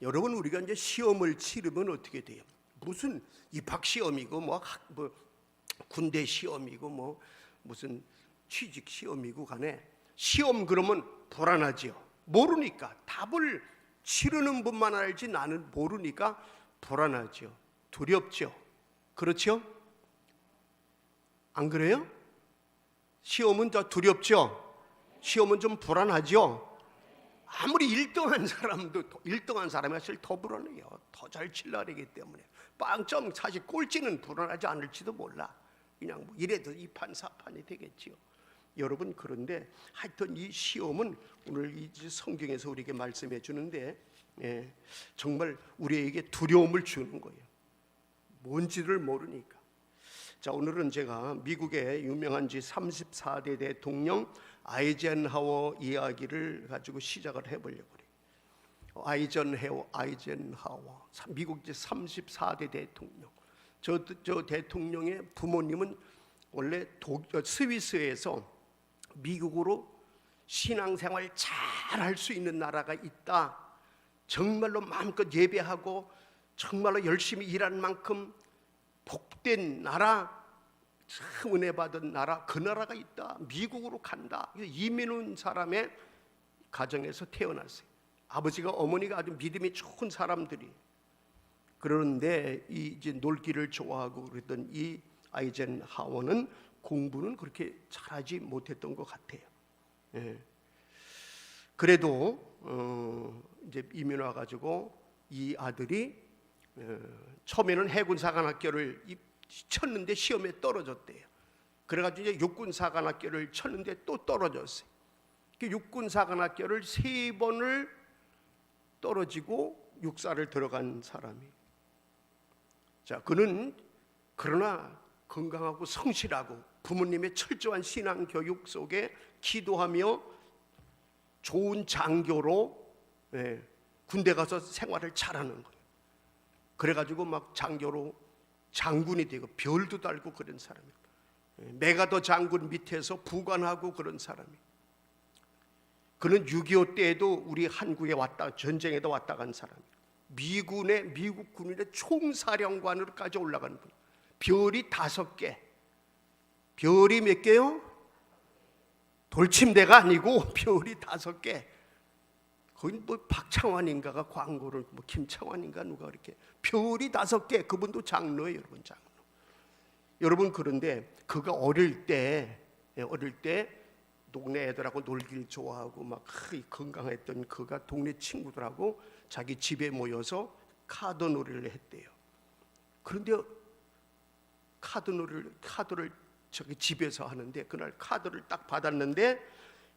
여러분, 우리가 이제 시험을 치르면 어떻게 돼요? 무슨 입학 시험이고 뭐 군대 시험이고 무슨 취직 시험이고 간에 시험 그러면 불안하지요. 모르니까 답을 치르는 분만 알지 나는 모르니까 불안하죠. 두렵죠. 그렇죠? 안 그래요? 시험은 더 두렵죠. 시험은 좀 불안하죠. 아무리 1등한 사람도 1등한 사람이 사실 더 불안해요. 더 잘 치려야 되기 때문에 빵점 사실 꼴찌는 불안하지 않을지도 몰라. 그냥 뭐 이래도 이판사판이 되겠지요. 여러분, 그런데 하여튼 이 시험은 오늘 이 성경에서 우리에게 말씀해 주는데 정말 우리에게 두려움을 주는 거예요. 뭔지를 모르니까. 자, 오늘은 제가 미국의 유명한 34대 대통령 아이젠하워 이야기를 가지고 시작을 해보려고 그래요. 아이젠하워 미국 34대 대통령. 저 대통령의 부모님은 원래 스위스에서 미국으로 신앙생활 잘 할 수 있는 나라가 있다, 정말로 마음껏 예배하고 정말로 열심히 일하는 만큼 복된 나라, 참 은혜 받은 나라, 그 나라가 있다, 미국으로 간다. 이민 온 사람의 가정에서 태어났어요. 아버지가 어머니가 아주 믿음이 좋은 사람들이. 그런데 이제 놀기를 좋아하고 그랬던 이 아이젠하워는 공부는 그렇게 잘하지 못했던 것 같아요. 그래도 이제 이민 와가지고 이 아들이 처음에는 해군사관학교를 쳤는데 시험에 떨어졌대요. 그래가지고 이제 육군사관학교를 쳤는데 또 떨어졌어요. 육군사관학교를 3번을 떨어지고 육사를 들어간 사람이. 자, 그는 그러나 건강하고 성실하고 부모님의 철저한 신앙 교육 속에 기도하며 좋은 장교로 군대 가서 생활을 잘하는 거예요. 그래가지고 막 장교로 장군이 되고 별도 달고 그런 사람이에요. 메가더 장군 밑에서 부관하고 그런 사람이에요. 그는 6.25 때에도 우리 한국에 왔다, 전쟁에도 왔다 간 사람이에요. 미국 군인의 총사령관으로까지 올라가는 분. 별이 5개. 별이 몇 개요? 돌침대가 아니고 별이 5개. 거기 뭐 박창환인가가 광고를, 뭐 김창환인가 누가 이렇게 별이 5개. 그분도 장로예요, 여러분, 장로. 여러분, 그런데 그가 어릴 때 동네 애들하고 놀기를 좋아하고 막 건강했던 그가 동네 친구들하고 자기 집에 모여서 카드 놀이를 했대요. 그런데 카드를 저기 집에서 하는데 그날 카드를 딱 받았는데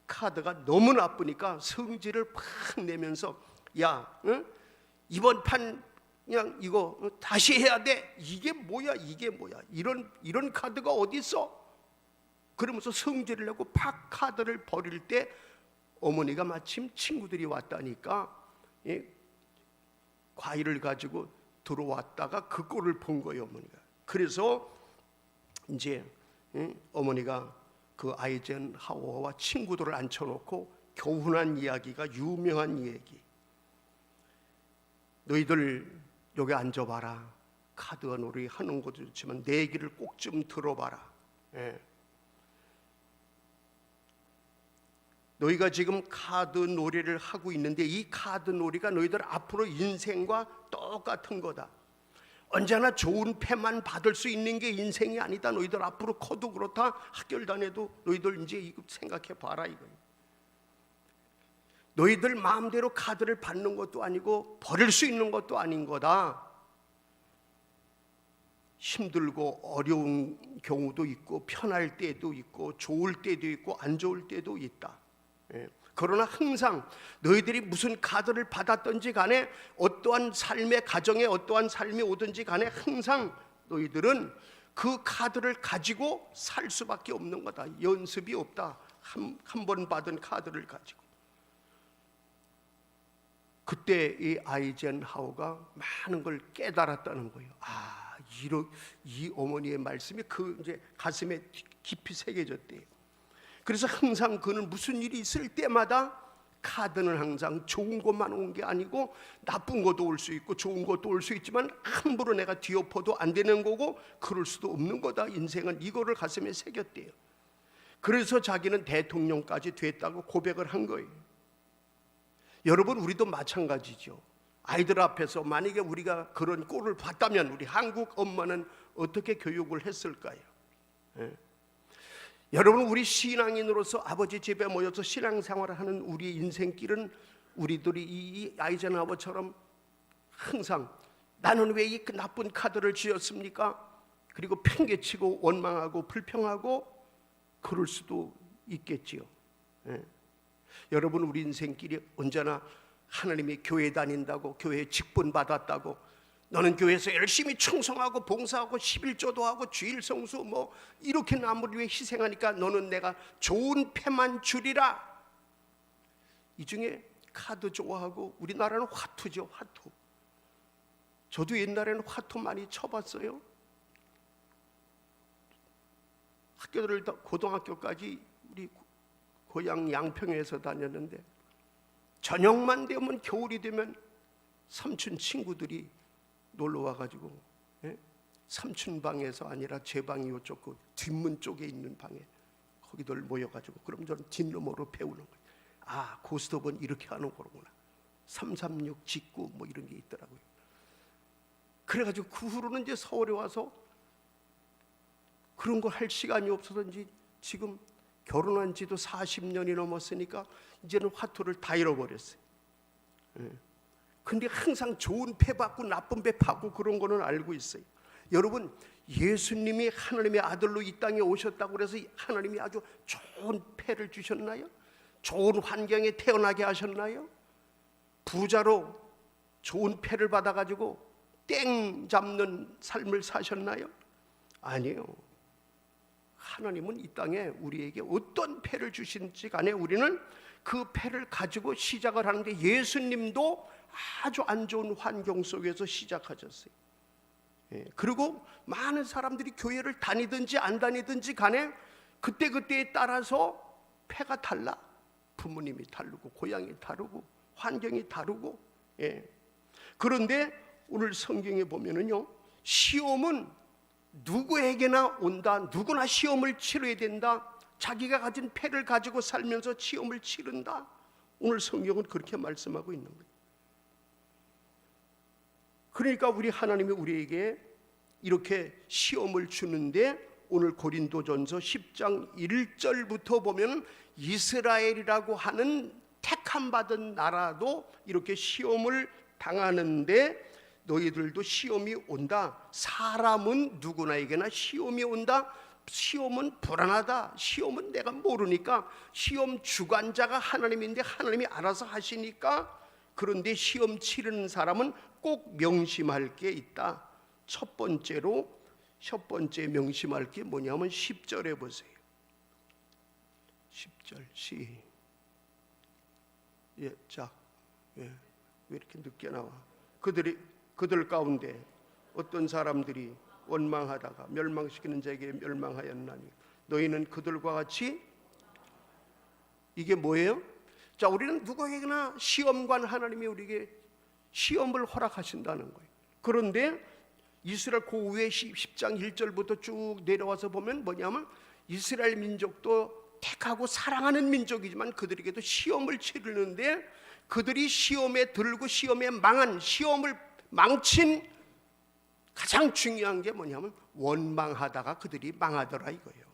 카드가 너무 나쁘니까 성질을 팍 내면서 야, 이번 판 그냥 이거 다시 해야 돼. 이게 뭐야? 이런 카드가 어디 있어? 그러면서 성질을 내고 팍 카드를 버릴 때 어머니가 마침 친구들이 왔다니까 과일을 가지고 들어왔다가 그 꼴을 본 거예요, 어머니가. 그래서 이제 어머니가 그 아이젠하워와 친구들을 앉혀놓고 교훈한 이야기가 유명한 이야기. 너희들 여기 앉아봐라. 카드 놀이 하는 것도 좋지만 내 얘기를 꼭 좀 들어봐라. 너희가 지금 카드 놀이를 하고 있는데 이 카드 놀이가 너희들 앞으로 인생과 똑같은 거다. 언제나 좋은 패만 받을 수 있는 게 인생이 아니다. 너희들 앞으로 커도 그렇다. 학교를 다녀도 너희들 이제 이거 생각해 봐라 이거. 너희들 마음대로 카드를 받는 것도 아니고 버릴 수 있는 것도 아닌 거다. 힘들고 어려운 경우도 있고 편할 때도 있고 좋을 때도 있고 안 좋을 때도 있다. 그러나 항상 너희들이 무슨 카드를 받았든지 간에 어떠한 삶의 가정에 어떠한 삶이 오든지 간에 항상 너희들은 그 카드를 가지고 살 수밖에 없는 거다. 연습이 없다. 한 번 받은 카드를 가지고. 그때 이 아이젠하워가 많은 걸 깨달았다는 거예요. 이 어머니의 말씀이 그 이제 가슴에 깊이 새겨졌대요. 그래서 항상 그는 무슨 일이 있을 때마다 카드는 항상 좋은 것만 온 게 아니고 나쁜 것도 올 수 있고 좋은 것도 올 수 있지만 함부로 내가 뒤엎어도 안 되는 거고 그럴 수도 없는 거다. 인생은 이거를 가슴에 새겼대요. 그래서 자기는 대통령까지 됐다고 고백을 한 거예요. 여러분, 우리도 마찬가지죠. 아이들 앞에서 만약에 우리가 그런 꼴을 봤다면 우리 한국 엄마는 어떻게 교육을 했을까요? 여러분, 우리 신앙인으로서 아버지 집에 모여서 신앙생활을 하는 우리 인생길은 우리들이 이 아이젠하워처럼 항상 나는 왜 이 나쁜 카드를 쥐었습니까? 그리고 팽개치고 원망하고 불평하고 그럴 수도 있겠지요. 여러분, 우리 인생길이 언제나 하나님이 교회 다닌다고, 교회 직분 받았다고, 너는 교회에서 열심히 충성하고 봉사하고 11조도 하고 주일 성수 뭐 이렇게 남을 위해 희생하니까 너는 내가 좋은 패만 주리라. 이 중에 카드 좋아하고, 우리나라는 화투죠. 화투. 저도 옛날에는 화투 많이 쳐봤어요. 학교를 고등학교까지 우리 고향 양평에서 다녔는데 저녁만 되면, 겨울이 되면 삼촌 친구들이 놀러 와가지고, 삼촌 방에서 아니라 제 방이 이쪽 그 뒷문 쪽에 있는 방에 거기들 모여가지고, 그럼 저는 뒷너머로 배우는 거예요. 아, 고스톱은 이렇게 하는 거구나. 336 직구 뭐 이런 게 있더라고요. 그래가지고 그 후로는 이제 서울에 와서 그런 걸 할 시간이 없어서인지 지금 결혼한 지도 40년이 넘었으니까 이제는 화투를 다 잃어버렸어요. 근데 항상 좋은 패 받고 나쁜 패 받고 그런 거는 알고 있어요. 여러분, 예수님이 하나님의 아들로 이 땅에 오셨다고 그래서 하나님이 아주 좋은 패를 주셨나요? 좋은 환경에 태어나게 하셨나요? 부자로 좋은 패를 받아가지고 땡 잡는 삶을 사셨나요? 아니에요. 하나님은 이 땅에 우리에게 어떤 패를 주신지 간에 우리는 그 패를 가지고 시작을 하는데, 예수님도 아주 안 좋은 환경 속에서 시작하셨어요. 그리고 많은 사람들이 교회를 다니든지 안 다니든지 간에 그때그때에 따라서 패가 달라. 부모님이 다르고 고향이 다르고 환경이 다르고. 그런데 오늘 성경에 보면은요, 시험은 누구에게나 온다. 누구나 시험을 치러야 된다. 자기가 가진 패를 가지고 살면서 시험을 치른다. 오늘 성경은 그렇게 말씀하고 있는 거예요. 그러니까 우리 하나님이 우리에게 이렇게 시험을 주는데, 오늘 고린도전서 10장 1절부터 보면 이스라엘이라고 하는 택함 받은 나라도 이렇게 시험을 당하는데, 너희들도 시험이 온다. 사람은 누구나에게나 시험이 온다. 시험은 불안하다. 시험은 내가 모르니까, 시험 주관자가 하나님인데 하나님이 알아서 하시니까. 그런데 시험 치르는 사람은 꼭 명심할 게 있다. 첫 번째 명심할 게 뭐냐면 10절에 보세요. 10절 시작. 왜 이렇게 늦게 나와? 그들 가운데 어떤 사람들이 원망하다가 멸망시키는 자에게 멸망하였나니 너희는 그들과 같이. 이게 뭐예요? 자, 우리는 누구에게나 시험관 하나님이 우리에게 시험을 허락하신다는 거예요. 그런데 이스라엘 그 후에 10장 1절부터 쭉 내려와서 보면 뭐냐면, 이스라엘 민족도 택하고 사랑하는 민족이지만 그들에게도 시험을 치르는데, 그들이 시험에 들고 시험에 망한, 시험을 망친 가장 중요한 게 뭐냐면 원망하다가 그들이 망하더라 이거예요.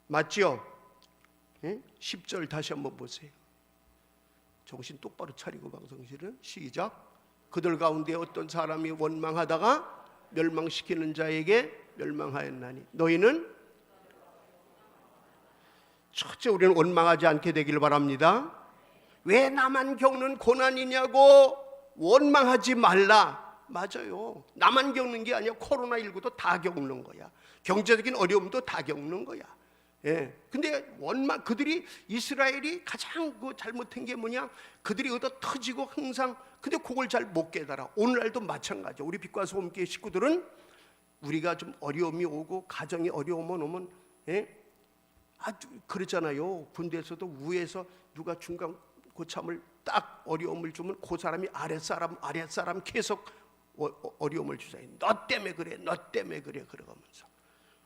맞죠? 10절 다시 한번 보세요. 정신 똑바로 차리고 방송실은 시작. 그들 가운데 어떤 사람이 원망하다가 멸망시키는 자에게 멸망하였나니 너희는. 첫째, 우리는 원망하지 않게 되길 바랍니다. 왜 나만 겪는 고난이냐고 원망하지 말라. 맞아요. 나만 겪는 게 아니야. 코로나19도 다 겪는 거야. 경제적인 어려움도 다 겪는 거야. 근데 그들이, 이스라엘이 가장 잘못한 게 뭐냐? 그들이 얻어 터지고 항상, 근데 그걸 잘 못 깨달아. 오늘날도 마찬가지야. 우리 빛과 소금교회 식구들은 우리가 좀 어려움이 오고 가정이 어려움은 오면, 아주 그러잖아요. 군대에서도 위에서 누가 중간 고참을 딱 어려움을 주면 그 사람이 아랫사람 계속 어려움을 주잖아요. 너 때문에 그래, 너 때문에 그래, 그러면서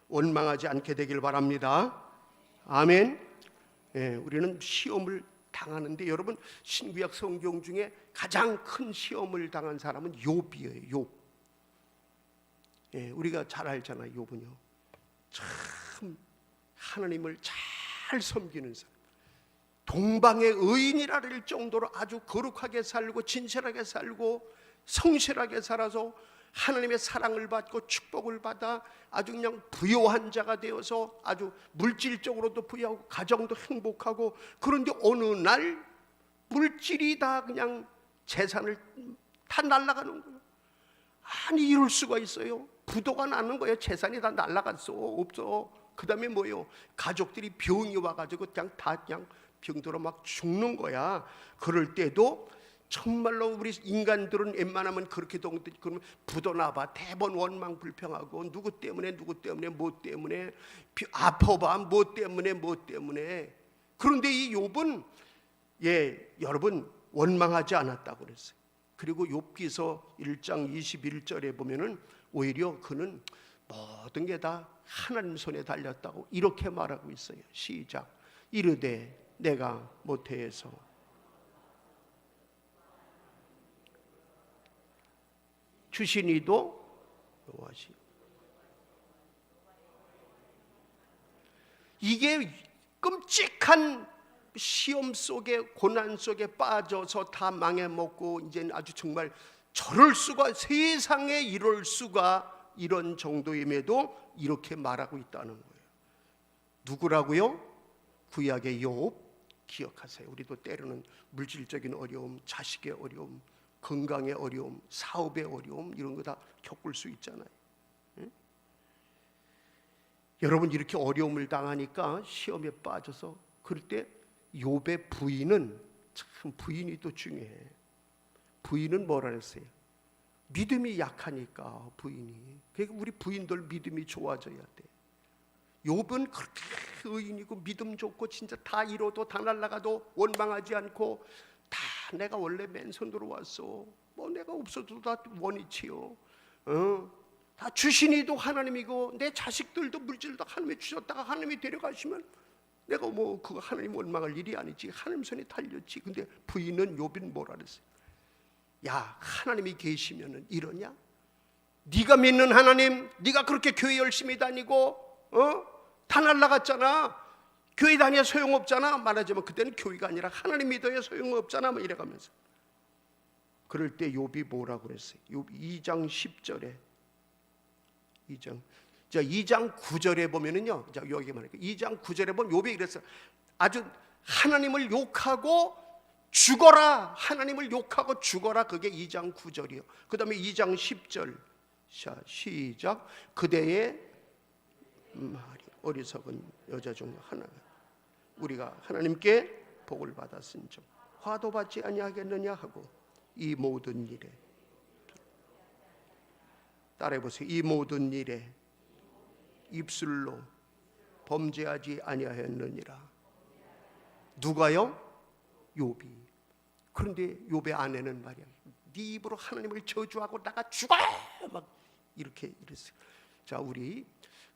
원망하지 않게 되길 바랍니다. 아멘. 예, 우리는 시험을 당하는데 여러분, 신구약 성경 중에 가장 큰 시험을 당한 사람은 욥이에요. 욥. 예, 우리가 잘 알잖아요. 욥은요, 참 하나님을 잘 섬기는 사람, 동방의 의인이라 할 정도로 아주 거룩하게 살고 진실하게 살고 성실하게 살아서 하나님의 사랑을 받고 축복을 받아 아주 그냥 부요한 자가 되어서 아주 물질적으로도 부유하고 가정도 행복하고, 그런데 어느 날 물질이 다 그냥 재산을 다 날아가는 거예요. 아니, 이럴 수가 있어요. 부도가 나는 거예요. 재산이 다 날아갔어. 없어. 그 다음에 뭐예요? 가족들이 병이 와가지고 그냥 병들어 막 죽는 거야. 그럴 때도 정말로 우리 인간들은 웬만하면 그렇게 그러면 부도나봐 대번 원망 불평하고 누구 때문에 뭐 때문에 아파봐 뭐 때문에. 그런데 이 욥은 여러분 원망하지 않았다고 그랬어요. 그리고 욥기서 1장 21절에 보면은 오히려 그는 모든 게 다 하나님 손에 달렸다고 이렇게 말하고 있어요. 시작. 이르되 내가 모태에서 주시니도 여호와시. 이게 끔찍한 시험 속에 고난 속에 빠져서 다 망해먹고 이제 아주 정말 저럴 수가, 세상에 이럴 수가, 이런 정도임에도 이렇게 말하고 있다는 거예요. 누구라고요? 구약의 욥 기억하세요. 우리도 때로는 물질적인 어려움, 자식의 어려움, 건강의 어려움, 사업의 어려움 이런 거 다 겪을 수 있잖아요. 응? 여러분, 이렇게 어려움을 당하니까 시험에 빠져서 그럴 때 욥의 부인은 참, 부인이 또 중요해. 부인은 뭐라 했어요? 믿음이 약하니까 부인이. 그러니까 우리 부인들 믿음이 좋아져야 돼. 욥은 그렇게 의인이고 믿음 좋고 진짜 다 이뤄도 다 날아가도 원망하지 않고, 다 내가 원래 맨손으로 왔어. 뭐 내가 없어도 다 원이치요. 다 주신이도 하나님이고 내 자식들도 물질도 하나님이 주셨다가 하나님이 데려가시면 내가 뭐 그거 하나님 원망할 일이 아니지. 하나님 손에 달렸지. 근데 부인은 욥은 뭐라 그랬어요? 야, 하나님이 계시면은 이러냐? 네가 믿는 하나님, 네가 그렇게 교회 열심히 다니고 다 날라갔잖아. 교회 다녀 소용없잖아. 말하자면 그때는 교회가 아니라 하나님 믿어야 소용없잖아. 뭐 이래가면서. 그럴 때 욥이 뭐라고 그랬어요? 욥 2장 10절에 2장 9절에 보면은요. 자, 여기 말할게요. 2장 9절에 보면 욥이 그랬어요. 아주 하나님을 욕하고 죽어라. 하나님을 욕하고 죽어라. 그게 2장 9절이요. 그 다음에 2장 10절. 자, 시작. 그대의 말이 어리석은 여자 중 하나, 우리가 하나님께 복을 받았은즉 화도 받지 아니하겠느냐 하고 이 모든 일에, 따라해보세요. 이 모든 일에 입술로 범죄하지 아니하였느니라. 누가요? 욥이. 그런데 욥의 아내는 말이야, 네 입으로 하나님을 저주하고 나가 죽어 막 이렇게 이랬어요. 자, 우리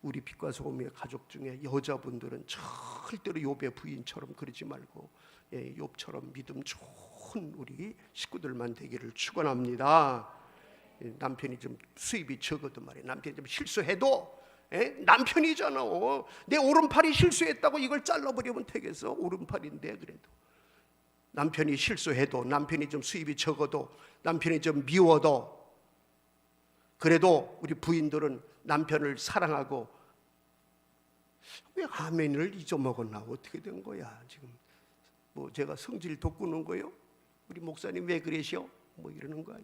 빛과 소금의 가족 중에 여자분들은 절대로 욥의 부인처럼 그러지 말고 욥처럼 믿음 좋은 우리 식구들만 되기를 축원합니다. 남편이 좀 수입이 적어도 말이야, 남편이 좀 실수해도 남편이잖아. 내 오른팔이 실수했다고 이걸 잘라버리면 되겠어? 오른팔인데. 그래도 남편이 실수해도, 남편이 좀 수입이 적어도, 남편이 좀 미워도, 그래도 우리 부인들은 남편을 사랑하고. 왜 아멘을 잊어먹었나? 어떻게 된 거야 지금? 뭐 제가 성질 돋구는 거요? 우리 목사님 왜 그러셔? 뭐 이러는 거야.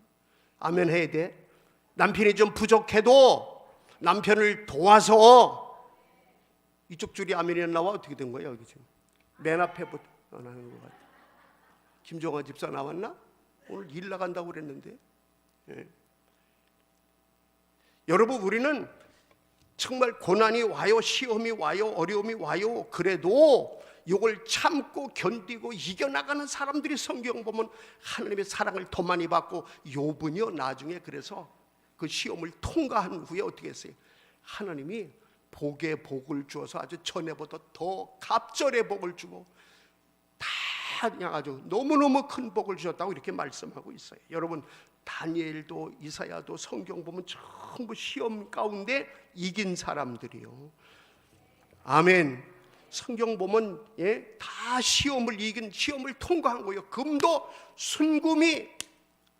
아멘 해야 돼. 남편이 좀 부족해도 남편을 도와서. 이쪽 줄이 아멘이 나와? 어떻게 된 거야 여기 지금? 맨 앞에부터 안 하는 것 같아. 김종환 집사 나왔나? 오늘 일 나간다고 그랬는데. 여러분, 우리는 정말 고난이 와요, 시험이 와요, 어려움이 와요. 그래도 이걸 참고 견디고 이겨나가는 사람들이 성경 보면 하나님의 사랑을 더 많이 받고, 욥은요 나중에 그래서 그 시험을 통과한 후에 어떻게 했어요? 하나님이 복에 복을 주어서 아주 전에보다 더 갑절의 복을 주고 다 그냥 아주 너무너무 큰 복을 주셨다고 이렇게 말씀하고 있어요. 여러분, 다니엘도 이사야도 성경 보면 전부 시험 가운데 이긴 사람들이요. 아멘. 성경 보면 다 시험을 이긴, 시험을 통과한 거예요. 금도 순금이,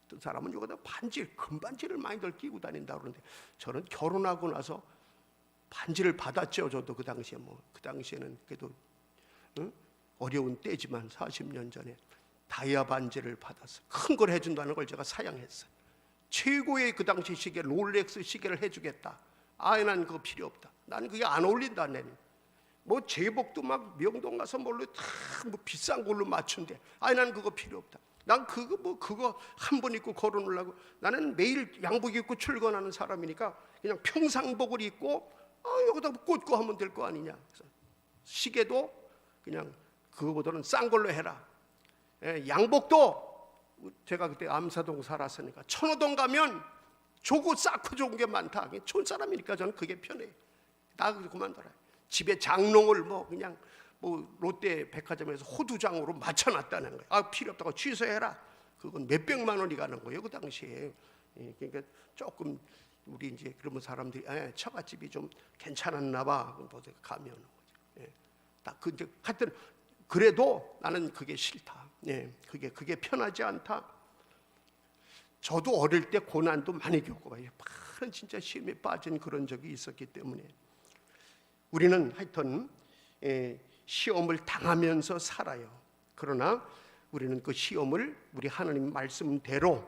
어떤 사람은 여기다 반지, 금반지를 많이들 끼고 다닌다 그러는데, 저는 결혼하고 나서 반지를 받았죠. 저도 그 당시에 그 당시에는 그래도 어려운 때지만 40년 전에 다이아 반지를 받았어요. 큰 걸 해준다는 걸 제가 사양했어요. 최고의 그 당시 시계, 롤렉스 시계를 해주겠다. 난 그거 필요 없다. 나는 그게 안 어울린다. 내는 뭐 제복도 막 명동 가서 뭘로 다 뭐 비싼 걸로 맞춘대. 나는 그거 필요 없다. 난 그거 한 번 입고 걸어놓으려고. 나는 매일 양복 입고 출근하는 사람이니까 그냥 평상복을 입고 여기다 꽂고 하면 될 거 아니냐. 그래서 시계도 그냥 그거보다는 싼 걸로 해라. 양복도 제가 그때 암사동 살았으니까 천호동 가면 좋고 쌓고 좋은 게 많다. 촌 사람이니까 저는 그게 편해요. 나 그만둬라. 집에 장롱을 그냥 롯데 백화점에서 호두장으로 맞춰놨다는 거예요. 필요 없다고 취소해라. 그건 몇백만 원이 가는 거예요 그 당시에. 그러니까 조금 우리 이제 그러면 사람들이 처갓집이 좀 괜찮았나 봐. 가면 딱 근데 하여튼 그래도 나는 그게 싫다. 그게 편하지 않다. 저도 어릴 때 고난도 많이 겪어봐요. 많은 진짜 시험에 빠진 그런 적이 있었기 때문에 우리는 하여튼 시험을 당하면서 살아요. 그러나 우리는 그 시험을 우리 하나님 말씀대로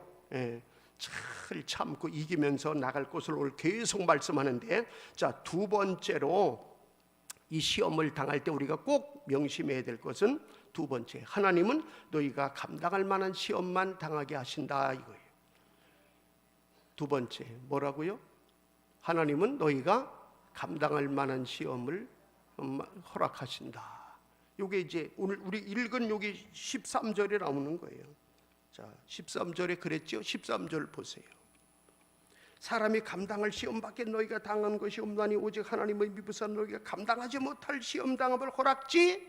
잘 참고 이기면서 나갈 것을 오늘 계속 말씀하는데, 자, 두 번째로 이 시험을 당할 때 우리가 꼭 명심해야 될 것은, 두 번째, 하나님은 너희가 감당할 만한 시험만 당하게 하신다 이거예요. 두 번째 뭐라고요? 하나님은 너희가 감당할 만한 시험을 허락하신다. 이게 이제 오늘 우리 읽은 여기 13절에 나오는 거예요. 자, 13절에 그랬죠? 13절 보세요. 사람이 감당할 시험밖에 너희가 당한 것이 없나니 오직 하나님의 미부사 너희가 감당하지 못할 시험 당함을 허락지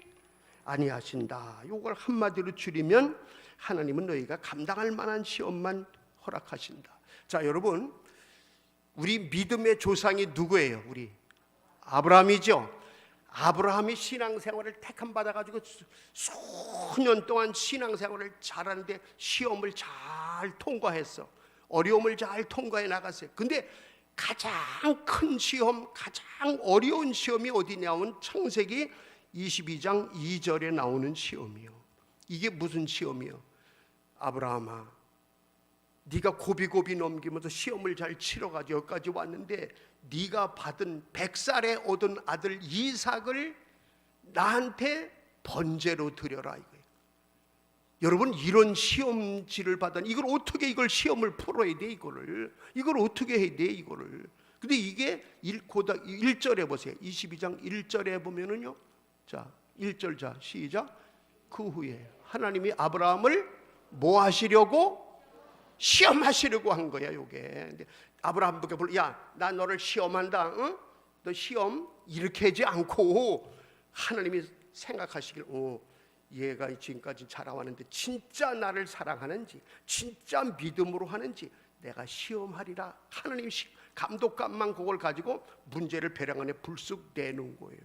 아니하신다. 이걸 한마디로 줄이면 하나님은 너희가 감당할 만한 시험만 허락하신다. 자, 여러분, 우리 믿음의 조상이 누구예요? 우리 아브라함이죠. 아브라함이 신앙생활을 택함 받아가지고 수년 동안 신앙생활을 잘하는데 시험을 잘 통과했어. 어려움을 잘 통과해 나갔어요. 근데 가장 큰 시험, 가장 어려운 시험이 어디냐면 창세기 22장 2절에 나오는 시험이요. 이게 무슨 시험이요? 아브라함아, 네가 고비고비 넘기면서 시험을 잘 치러가지고 여기까지 왔는데 네가 받은 100살에 얻은 아들 이삭을 나한테 번제로 드려라 이거예요. 여러분, 이런 시험지를 받은 이걸 어떻게 이걸 시험을 풀어야 돼? 이걸 어떻게 해야 돼? 이거를. 근데 이게 1절에 보세요. 22장 1절에 보면은요. 자, 1절 자 시작. 그 후에 하나님이 아브라함을 뭐 하시려고? 시험하시려고 한 거야, 요게. 근데 아브라함께 불러, 야, 나 너를 시험한다. 응? 너 시험 이렇게 하지 않고 하나님이 생각하시길, 얘가 지금까지 자라왔는데 진짜 나를 사랑하는지, 진짜 믿음으로 하는지 내가 시험하리라. 하나님 감독감만 그걸 가지고 문제를 벼랑 안에 불쑥 내놓은 거예요.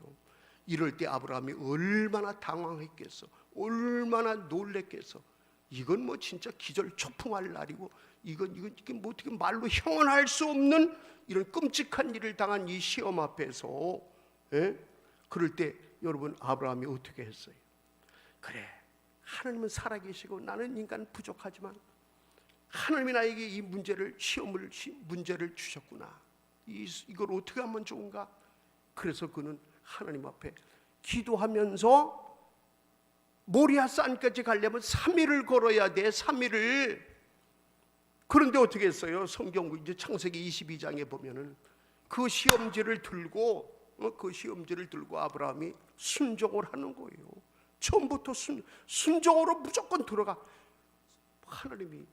이럴 때 아브라함이 얼마나 당황했겠어, 얼마나 놀랬겠어. 이건 뭐 진짜 기절초풍할 날이고, 이건 뭐 어떻게 말로 형언할 수 없는 이런 끔찍한 일을 당한 이 시험 앞에서, 그럴 때 여러분 아브라함이 어떻게 했어요? 그래, 하나님은 살아계시고 나는 인간 부족하지만 하나님이 나에게 이 문제를 주셨구나. 이걸 어떻게 하면 좋은가? 그래서 그는 하나님 앞에 기도하면서 모리아 산까지 가려면 3일을 걸어야 돼. 3일을. 그런데 어떻게 했어요? 성경 이제 창세기 22장에 보면은 그 시험지를 들고 아브라함이 순종을 하는 거예요. 처음부터 순종으로 무조건 들어가. 하나님이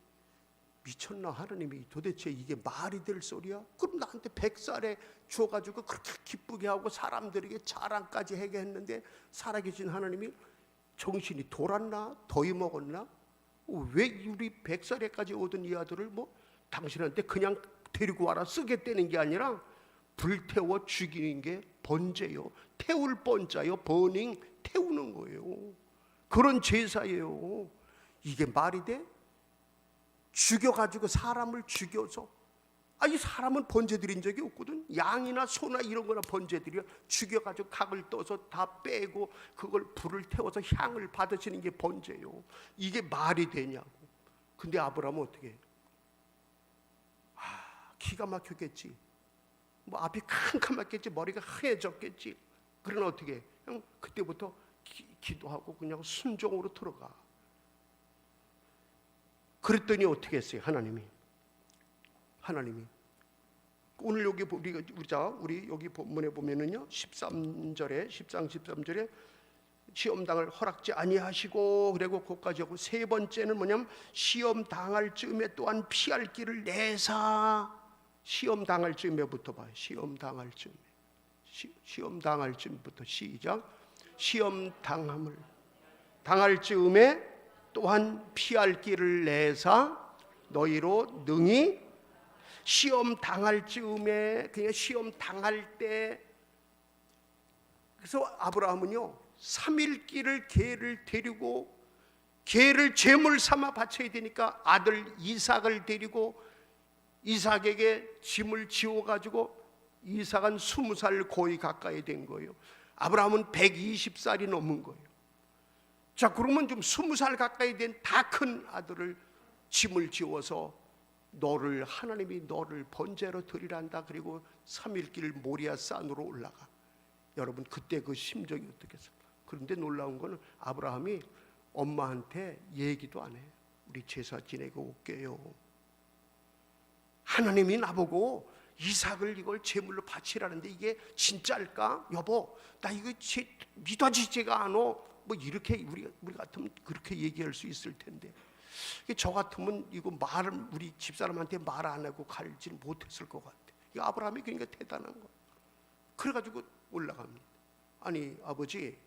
미쳤나? 하나님이 도대체 이게 말이 될 소리야? 그럼 나한테 100살에 주어가지고 그렇게 기쁘게 하고 사람들에게 자랑까지 하게 했는데 살아계신 하나님이 정신이 돌았나? 더위 먹었나? 왜 우리 100살에까지 오던 이 아들을 뭐 당신한테 그냥 데리고 와라 쓰겠다는 게 아니라 불태워 죽이는 게 번제요. 태울 번자요. 버닝, 태우는 거예요. 그런 제사예요. 이게 말이 돼? 죽여가지고 사람을 죽여서, 아니 사람은 번제 드린 적이 없거든. 양이나 소나 이런 거나 번제 드려 죽여가지고 각을 떠서 다 빼고 그걸 불을 태워서 향을 받으시는 게 번제요. 이게 말이 되냐고. 근데 아브라함은 어떻게 해? 기가 막혔겠지. 뭐 앞이 캄캄했겠지. 머리가 하얘졌겠지. 그러나 어떻게 해? 그냥 그때부터 기도하고 그냥 순종으로 들어가. 그랬더니 어떻게 했어요? 하나님이 오늘 여기 우리 여기 본문에 보면은요 13절에 13절에 시험 당할 허락지 아니하시고, 그리고 거기까지 하고 세 번째는 뭐냐면 시험 당할 즈음에 또한 피할 길을 내사. 시험 당할 즈음에부터 봐요. 시험 당할 즈음부터 시작. 시험 당할 즈음에 또한 피할 길을 내사 너희로 능히. 시험 당할 즈음에, 그냥 시험 당할 때. 그래서 아브라함은요 3일길을 개를 데리고, 개를 제물 삼아 바쳐야 되니까 아들 이삭을 데리고 이삭에게 짐을 지워가지고 이삭은 20살 거의 가까이 된 거예요. 아브라함은 120살이 넘은 거예요. 자, 그러면 좀 20살 가까이 된 다 큰 아들을 짐을 지워서 하나님이 너를 번제로 드리란다. 그리고 3일길 모리아 산으로 올라가. 여러분 그때 그 심정이 어떻겠습니까? 그런데 놀라운 거는 아브라함이 엄마한테 얘기도 안 해. 우리 제사 지내고 올게요. 하나님이 나보고 이삭을 이걸 제물로 바치라는데 이게 진짜일까? 여보, 나 이거 믿어지지가 않아. 뭐 이렇게 우리 같으면 그렇게 얘기할 수 있을 텐데, 저 같으면 이거 우리 집사람한테 말 안 하고 갈지 못했을 것 같아. 이 아브라함이 그러니까 대단한 거. 그래가지고 올라갑니다. 아니 아버지,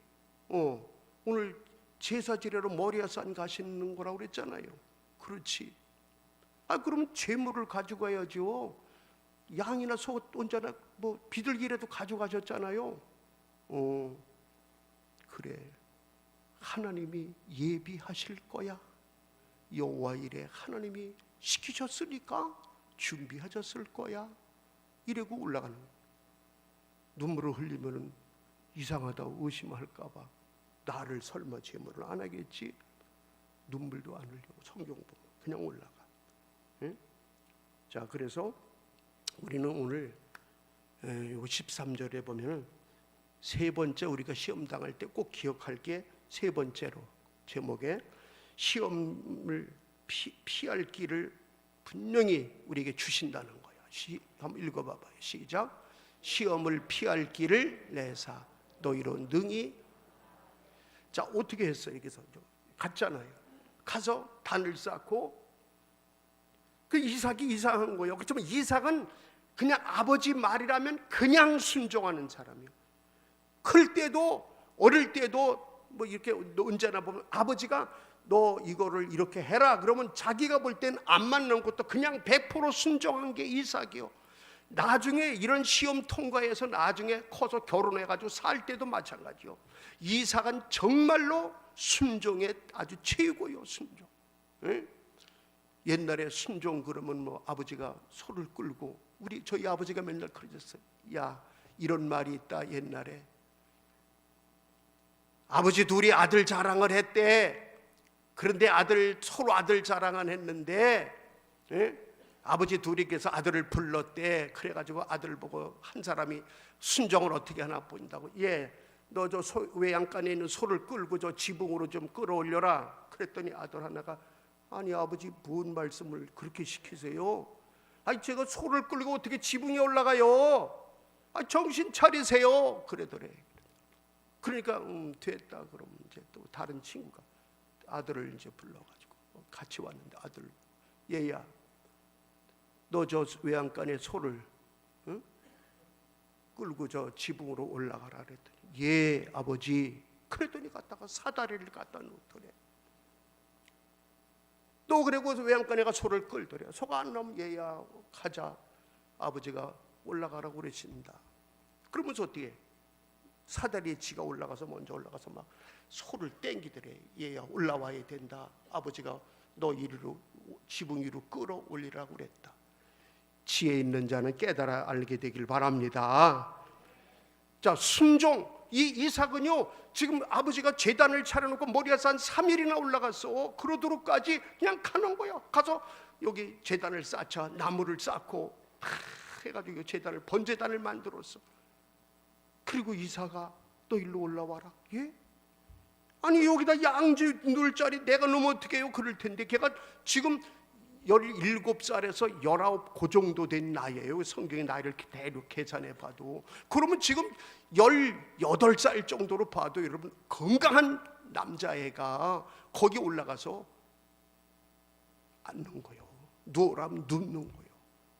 오늘 제사 지내러 모리아산 가시는 거라고 그랬잖아요. 그렇지. 그러면 제물을 가지고 가야죠. 양이나 소 언제나 뭐 비둘기라도 가져가셨잖아요. 그래. 하나님이 예비하실 거야. 여호와 이래 하나님이 시키셨으니까 준비하셨을 거야. 이러고 올라가는 거야. 눈물을 흘리면 이상하다고 의심할까 봐 나를 설마 제물을 안 하겠지? 눈물도 안 흘리고 성경 보면 그냥 올라가. 응? 자, 그래서 우리는 오늘 13절에 보면은 세 번째 우리가 시험 당할 때 꼭 기억할 게 세 번째로 제목에 시험을 피할 길을 분명히 우리에게 주신다는 거예요. 한번 읽어봐봐요. 시작. 시험을 피할 길을 내사 너희로 능히. 자, 어떻게 했어요? 여기서 갔잖아요. 가서 단을 쌓고 그 이삭이 이상한 거예요. 그렇지만 이삭은 그냥 아버지 말이라면 그냥 순종하는 사람이에요. 클 때도 어릴 때도 뭐 이렇게 언제나 보면 아버지가 너 이거를 이렇게 해라 그러면 자기가 볼 땐 안 맞는 것도 그냥 100% 순종한 게 이삭이요. 나중에 이런 시험 통과해서 나중에 커서 결혼해가지고 살 때도 마찬가지요. 이삭은 정말로 순종의 아주 최고요. 순종. 응? 옛날에 순종 그러면 뭐 아버지가 소를 끌고 저희 아버지가 맨날 그러셨어요. 야, 이런 말이 있다. 옛날에 아버지 둘이 아들 자랑을 했대. 그런데 서로 아들 자랑을 했는데 아버지 둘이께서 아들을 불렀대. 그래가지고 아들 보고 한 사람이 순종을 어떻게 하나 본다고. 너 저 외양간에 있는 소를 끌고 저 지붕으로 좀 끌어올려라. 그랬더니 아들 하나가 아니 아버지 무슨 말씀을 그렇게 시키세요? 아니 제가 소를 끌고 어떻게 지붕에 올라가요? 정신 차리세요. 그러더래. 그러니까 됐다. 그러면 이제 또 다른 친구가 아들을 이제 불러가지고 같이 왔는데, 아들, 얘야, 너 저 외양간에 소를 끌고 저 지붕으로 올라가라 그랬더니, 예 아버지. 그랬더니 갔다가 사다리를 갖다 놓더래. 또 그리고 외양간에가 소를 끌더래. 소가 안 나오면 얘야 가자, 아버지가 올라가라고 그러신다. 그러면서 어떻게 사다리에 지가 올라가서 먼저 올라가서 막 소를 땡기더래. 얘야 올라와야 된다, 아버지가 너 이리로 지붕 위로 끌어올리라고 그랬다. 지혜 있는 자는 깨달아 알게 되길 바랍니다. 자, 순종. 이 이삭은요, 지금 아버지가 제단을 차려놓고 모리아산 3일이나 올라갔어. 그러도록까지 그냥 가는 거야. 가서 여기 제단을 쌓자, 나무를 쌓고 해가지고 제단을, 번제단을 만들었어. 그리고 이삭아, 너 일로 올라와라. 예? 아니 여기다 양지 놀 자리 내가 놓으면 어떻게 해요? 그럴 텐데 걔가 지금 17살에서 19, 그 정도 된 나이에요. 성경의 나이를 대략 계산해 봐도. 그러면 지금 18살 정도로 봐도 여러분, 건강한 남자애가 거기 올라가서 앉는 거예요. 누워라면 눕는 거예요.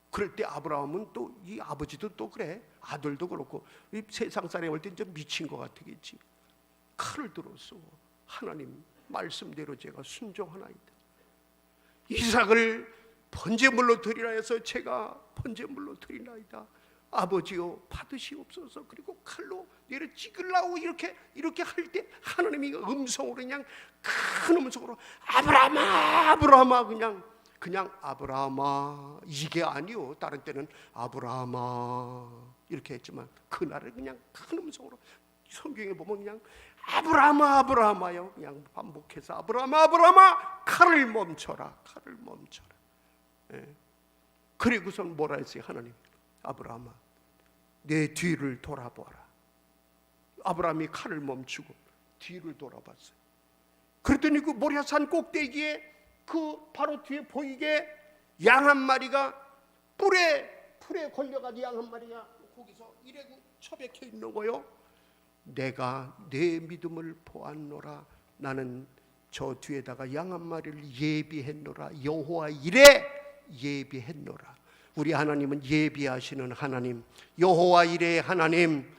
그럴 때 아브라함은 또, 이 아버지도 또 그래, 아들도 그렇고, 이 세상 사람이 볼 때 좀 미친 것 같겠지. 칼을 들었어. 하나님 말씀대로 제가 순종하나이다. 이삭을 번제물로 드리라 해서 제가 번제물로 드리나이다. 아버지여 받으시옵소서. 그리고 칼로 얘를 찍으려고 이렇게 할 때 하나님이 음성으로, 그냥 큰 음성으로 아브라함아, 아브라함아, 그냥 아브라함아, 이게 아니요. 다른 때는 아브라함아 이렇게 했지만 그날은 그냥 큰 음성으로, 성경에 보면 그냥 아브라함아, 아브라함아요. 그냥 반복해서 아브라함아, 아브라함아, 칼을 멈춰라, 칼을 멈춰라. 예. 그리고선 뭐라 했어요? 하나님, 아브라함아, 내 뒤를 돌아보라. 아브라함이 칼을 멈추고 뒤를 돌아봤어요. 그랬더니 그 모리아산 꼭대기에 그 바로 뒤에 보이게 양 한 마리가 뿔에 걸려가지고 양 한 마리가 거기서 이래고 처박혀 있는 거요. 내가 내 믿음을 보았노라. 나는 저 뒤에다가 양 한 마리를 예비했노라. 여호와 이레 예비했노라. 우리 하나님은 예비하시는 하나님, 여호와 이레의 하나님.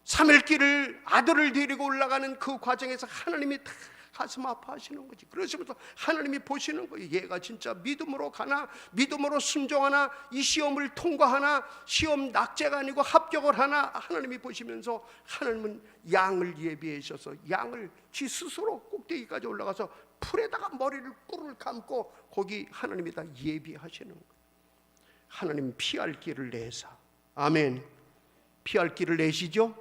3일길을 아들을 데리고 올라가는 그 과정에서 하나님이 다 가슴 아파하시는 거지. 그러시면서 하나님이 보시는 거예요. 얘가 진짜 믿음으로 가나, 믿음으로 순종하나, 이 시험을 통과하나, 시험 낙제가 아니고 합격을 하나. 하나님이 보시면서 하나님은 양을 예비해 주셔서 양을 지 스스로 꼭대기까지 올라가서 풀에다가 머리를 꿀을 감고 거기 하나님이 다 예비하시는 거예요. 하나님 피할 길을 내사. 아멘. 피할 길을 내시죠.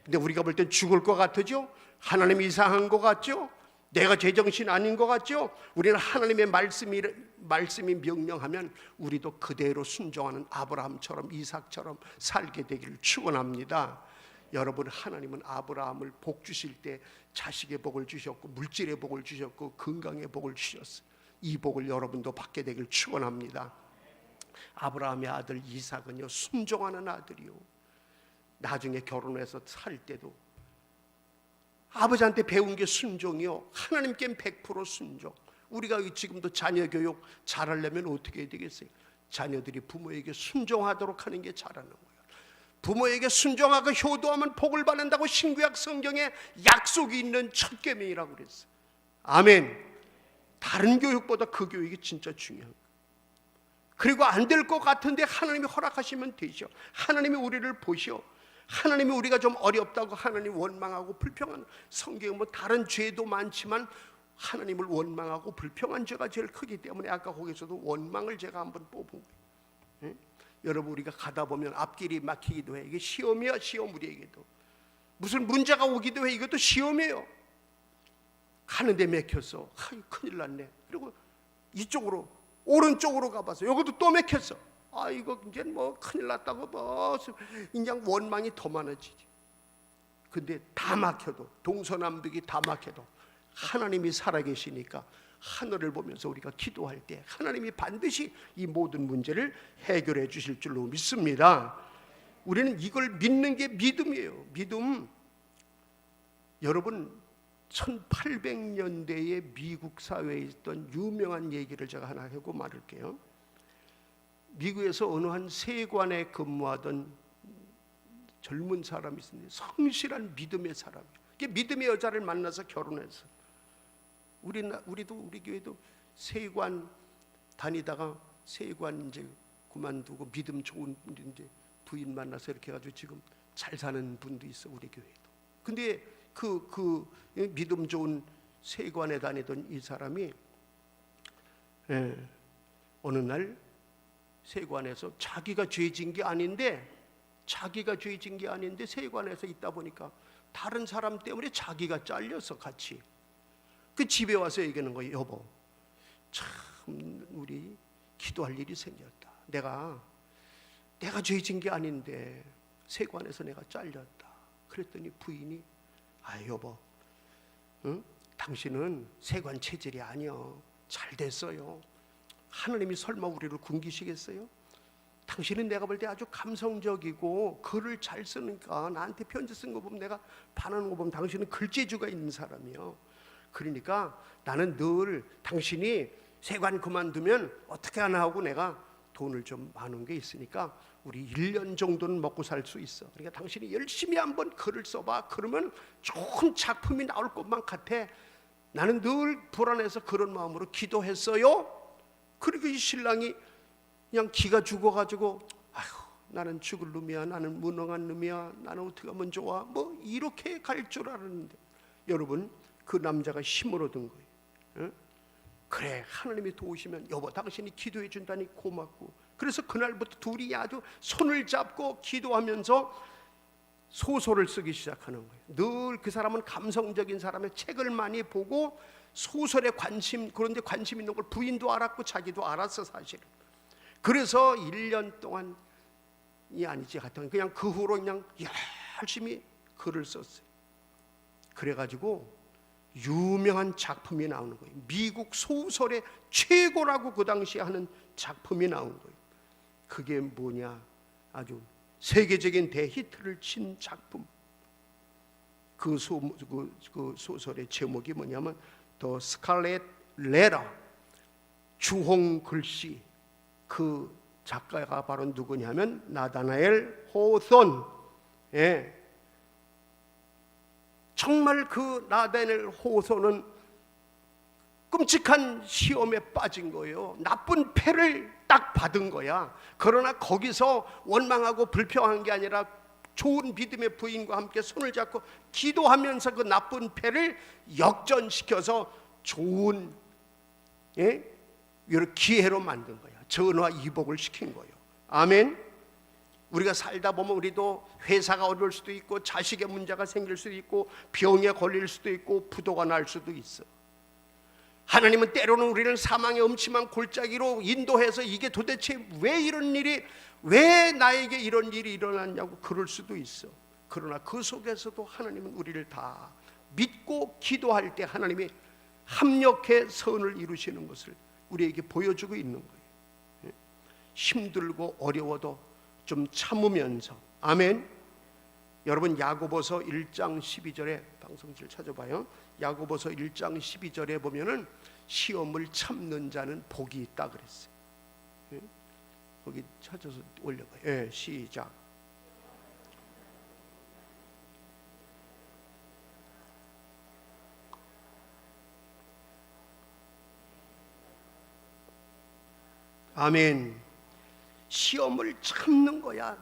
근데 우리가 볼 땐 죽을 것 같으죠. 하나님이 이상한 것 같죠. 내가 제정신 아닌 것 같죠. 우리는 하나님의 말씀이 명령하면 우리도 그대로 순종하는 아브라함처럼, 이삭처럼 살게 되기를 축원합니다. 여러분, 하나님은 아브라함을 복 주실 때 자식의 복을 주셨고, 물질의 복을 주셨고, 건강의 복을 주셨어요. 이 복을 여러분도 받게 되기를 축원합니다. 아브라함의 아들 이삭은요, 순종하는 아들이요. 나중에 결혼해서 살 때도 아버지한테 배운 게 순종이요. 하나님께는 100% 순종. 우리가 지금도 자녀 교육 잘하려면 어떻게 해야 되겠어요? 자녀들이 부모에게 순종하도록 하는 게 잘하는 거예요. 부모에게 순종하고 효도하면 복을 받는다고 신구약 성경에 약속이 있는 첫 계명이라고 그랬어요. 아멘. 다른 교육보다 그 교육이 진짜 중요한 거예요. 그리고 안 될 것 같은데 하나님이 허락하시면 되죠. 하나님이 우리를 보시오. 하나님이 우리가 좀 어렵다고 하나님 원망하고 불평한, 성경은 뭐 다른 죄도 많지만 하나님을 원망하고 불평한 죄가 제일 크기 때문에 아까 거기서도 원망을 제가 한번 뽑은 거예요. 예? 여러분, 우리가 가다 보면 앞길이 막히기도 해. 이게 시험이야, 시험. 우리에게도 무슨 문제가 오기도 해. 이것도 시험이에요. 가는데 막혔어. 큰일 났네. 그리고 이쪽으로, 오른쪽으로 가봐서 여기도 또 막혔어. 이거 이제 뭐 큰일 났다고 뭐 이제 원망이 더 많아지지. 근데 다 막혀도, 동서남북이 다 막혀도 하나님이 살아계시니까 하늘을 보면서 우리가 기도할 때 하나님이 반드시 이 모든 문제를 해결해 주실 줄로 믿습니다. 우리는 이걸 믿는 게 믿음이에요. 믿음. 여러분 1800년대에 미국 사회에 있던 유명한 얘기를 제가 하나 하고 말을게요. 미국에서 어느 한 세관에 근무하던 젊은 사람이 있습니다. 성실한 믿음의 사람. 믿음의 여자를 만나서 결혼해서 우리도 우리 교회도 세관 다니다가 세관 이제 그만두고 믿음 좋은 이제 부인 만나서 이렇게 해가지고 지금 잘 사는 분도 있어 우리 교회도. 근데 그 믿음 좋은 세관에 다니던 이 사람이 어느 날 세관에서 자기가 죄진 게 아닌데 세관에서 있다 보니까 다른 사람 때문에 자기가 잘려서 같이 그 집에 와서 얘기하는 거예요. 여보, 참 우리 기도할 일이 생겼다. 내가 죄진 게 아닌데 세관에서 내가 잘렸다. 그랬더니 부인이 여보, 응? 당신은 세관 체질이 아니요. 잘 됐어요. 하나님이 설마 우리를 굶기시겠어요? 당신은 내가 볼 때 아주 감성적이고 글을 잘 쓰니까 나한테 편지 쓴 거 보면 내가 반하는 거 보면 당신은 글재주가 있는 사람이요. 그러니까 나는 늘 당신이 세관 그만두면 어떻게 하나 하고 내가 돈을 좀 많은 게 있으니까 우리 1년 정도는 먹고 살 수 있어. 그러니까 당신이 열심히 한번 글을 써봐. 그러면 좋은 작품이 나올 것만 같아. 나는 늘 불안해서 그런 마음으로 기도했어요. 그리고 이 신랑이 그냥 기가 죽어가지고 나는 죽을 놈이야, 나는 무능한 놈이야, 나는 어떻게 하면 좋아, 뭐 이렇게 갈 줄 알았는데 여러분 그 남자가 힘을 얻은 거예요. 응? 그래 하나님이 도우시면 여보 당신이 기도해 준다니 고맙고. 그래서 그날부터 둘이 아주 손을 잡고 기도하면서 소설을 쓰기 시작하는 거예요. 늘 그 사람은 감성적인 사람의 책을 많이 보고 소설에 그런데 관심 있는 걸 부인도 알았고 자기도 알았어 사실은. 그래서 1년 동안이 아니지 하여튼 그냥 그 후로 그냥 열심히 글을 썼어요. 그래가지고 유명한 작품이 나오는 거예요. 미국 소설의 최고라고 그 당시에 하는 작품이 나온 거예요. 그게 뭐냐, 아주 세계적인 대히트를 친 작품. 그 소설의 제목이 뭐냐면 더 스칼렛 레터, 주홍 글씨. 그 작가가 바로 누구냐면 나다나엘 호손. 정말 그 나다나엘 호손은 끔찍한 시험에 빠진 거예요. 나쁜 패를 딱 받은 거야. 그러나 거기서 원망하고 불평한 게 아니라 좋은 믿음의 부인과 함께 손을 잡고 기도하면서 그 나쁜 패를 역전시켜서 좋은 기회로 만든 거야. 전화 이복을 시킨 거예요. 아멘. 우리가 살다 보면 우리도 회사가 어려울 수도 있고 자식의 문제가 생길 수도 있고 병에 걸릴 수도 있고 부도가 날 수도 있어. 하나님은 때로는 우리를 사망의 음침한 골짜기로 인도해서 이게 도대체 왜 이런 일이, 왜 나에게 이런 일이 일어났냐고 그럴 수도 있어. 그러나 그 속에서도 하나님은 우리를 다 믿고 기도할 때 하나님이 합력해 선을 이루시는 것을 우리에게 보여주고 있는 거예요. 힘들고 어려워도 좀 참으면서. 아멘. 여러분 야고보서 1장 12절에 방송실 찾아봐요. 야고보서 1장 12절에 보면은 시험을 참는 자는 복이 있다 그랬어요. 거기 찾아서 올려봐요. 시작. 아멘. 시험을 참는 거야.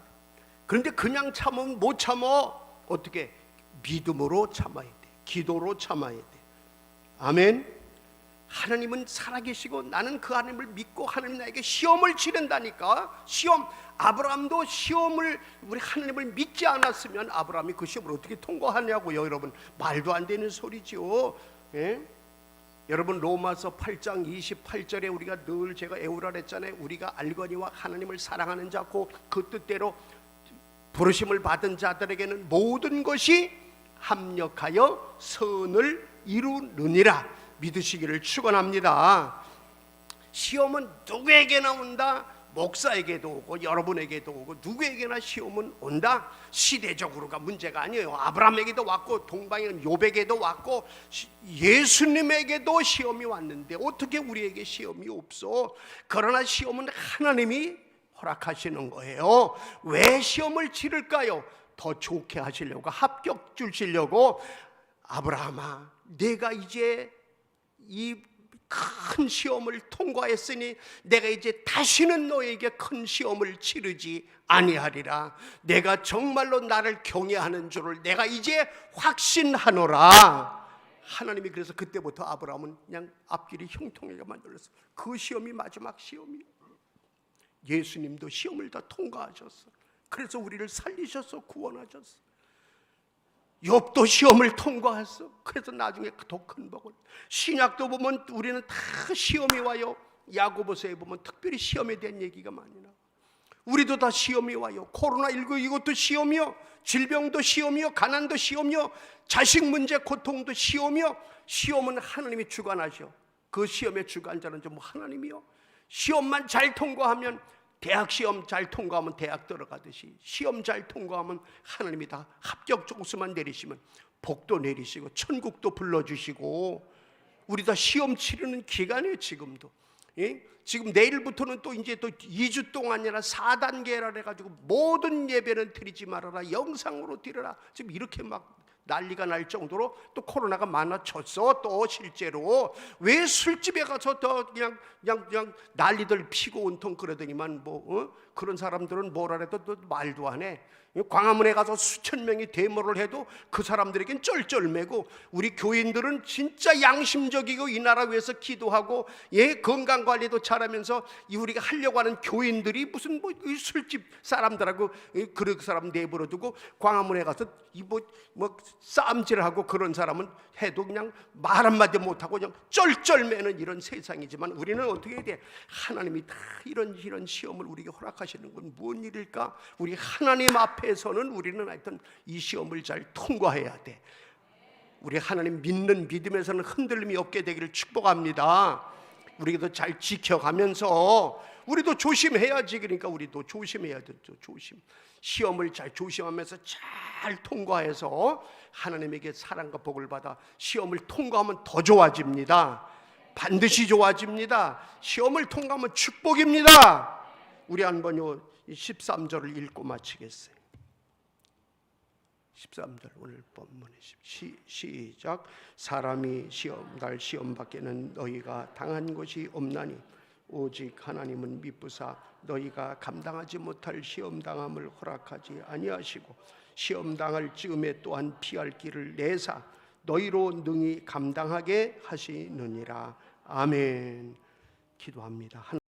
그런데 그냥 참으면 못 참어. 어떻게? 믿음으로 참아야 돼. 기도로 참아야 돼. 아멘. 하나님은 살아계시고 나는 그 하나님을 믿고 하나님 나에게 시험을 치른다니까. 시험. 아브라함도 시험을, 우리 하나님을 믿지 않았으면 아브라함이 그 시험을 어떻게 통과하냐고요. 여러분 말도 안 되는 소리죠. 여러분 로마서 8장 28절에 우리가 늘 제가 애우라 했잖아요. 우리가 알거니와 하나님을 사랑하는 자고 그 뜻대로 부르심을 받은 자들에게는 모든 것이 합력하여 선을 이루느니라 믿으시기를 축원합니다. 시험은 누구에게나 온다. 목사에게도 오고 여러분에게도 오고 누구에게나 시험은 온다. 시대적으로가 문제가 아니에요. 아브라함에게도 왔고 동방인 욥에게도 왔고 예수님에게도 시험이 왔는데 어떻게 우리에게 시험이 없어? 그러나 시험은 하나님이 허락하시는 거예요. 왜 시험을 치를까요? 더 좋게 하시려고, 합격 주시려고. 아브라함아, 내가 이제 이 큰 시험을 통과했으니 내가 이제 다시는 너에게 큰 시험을 치르지 아니하리라. 내가 정말로 나를 경외하는 줄을 내가 이제 확신하노라. 하나님이 그래서 그때부터 아브라함은 그냥 앞길이 형통하게 만들었어. 그 시험이 마지막 시험이에요. 예수님도 시험을 다 통과하셨어. 그래서 우리를 살리셔서 구원하셨어. 욥도 시험을 통과했어. 그래서 나중에 더 큰 복을. 신약도 보면 우리는 다 시험이 와요. 야고보서에 보면 특별히 시험에 대한 얘기가 많이 나와. 우리도 다 시험이 와요. 코로나19 이것도 시험이요, 질병도 시험이요, 가난도 시험이요, 자식 문제 고통도 시험이요. 시험은 하나님이 주관하셔. 그 시험의 주관자는 전부 하나님이요. 시험만 잘 통과하면, 대학 시험 잘 통과하면 대학 들어가듯이, 시험 잘 통과하면 하나님이 다 합격 점수만 내리시면 복도 내리시고 천국도 불러주시고, 우리 다 시험 치르는 기간이에요. 지금도. 예? 지금 내일부터는 또 이제 또 2주 동안이나 4단계라 해가지고 모든 예배는 드리지 말아라, 영상으로 드려라. 지금 이렇게 막 난리가 날 정도로 또 코로나가 많아졌어. 또 실제로 왜 술집에 가서 더 그냥 난리들 피고 온통 그러더니만 그런 사람들은 뭐라 해도 또 말도 안 해. 광화문에 가서 수천 명이 데모를 해도 그 사람들에겐 쩔쩔매고, 우리 교인들은 진짜 양심적이고 이 나라 위해서 기도하고 건강관리도 잘하면서 우리가 하려고 하는 교인들이 무슨 술집 사람들하고 그 사람 내버려두고 광화문에 가서 싸움질하고 그런 사람은 해도 그냥 말 한마디 못하고 그냥 쩔쩔매는 이런 세상이지만, 우리는 어떻게 해야 돼? 하나님이 다 이런 시험을 우리에게 허락하시는 건 무슨 일일까? 우리 하나님 앞에서는 우리는 하여튼 이 시험을 잘 통과해야 돼. 우리 하나님 믿는 믿음에서는 흔들림이 없게 되기를 축복합니다. 우리도 잘 지켜가면서 우리도 조심해야지. 그러니까 우리도 조심해야 되죠. 조심. 시험을 잘 조심하면서 잘 통과해서 하나님에게 사랑과 복을 받아 시험을 통과하면 더 좋아집니다. 반드시 좋아집니다. 시험을 통과하면 축복입니다. 우리 한번 요 13절을 읽고 마치겠어요. 13절 오늘 본문의 시작. 사람이 날 시험 밖에는 너희가 당한 것이 없나니 오직 하나님은 미쁘사 너희가 감당하지 못할 시험 당함을 허락하지 아니하시고 시험 당할 즈음에 또한 피할 길을 내사 너희로 능히 감당하게 하시느니라. 아멘. 기도합니다.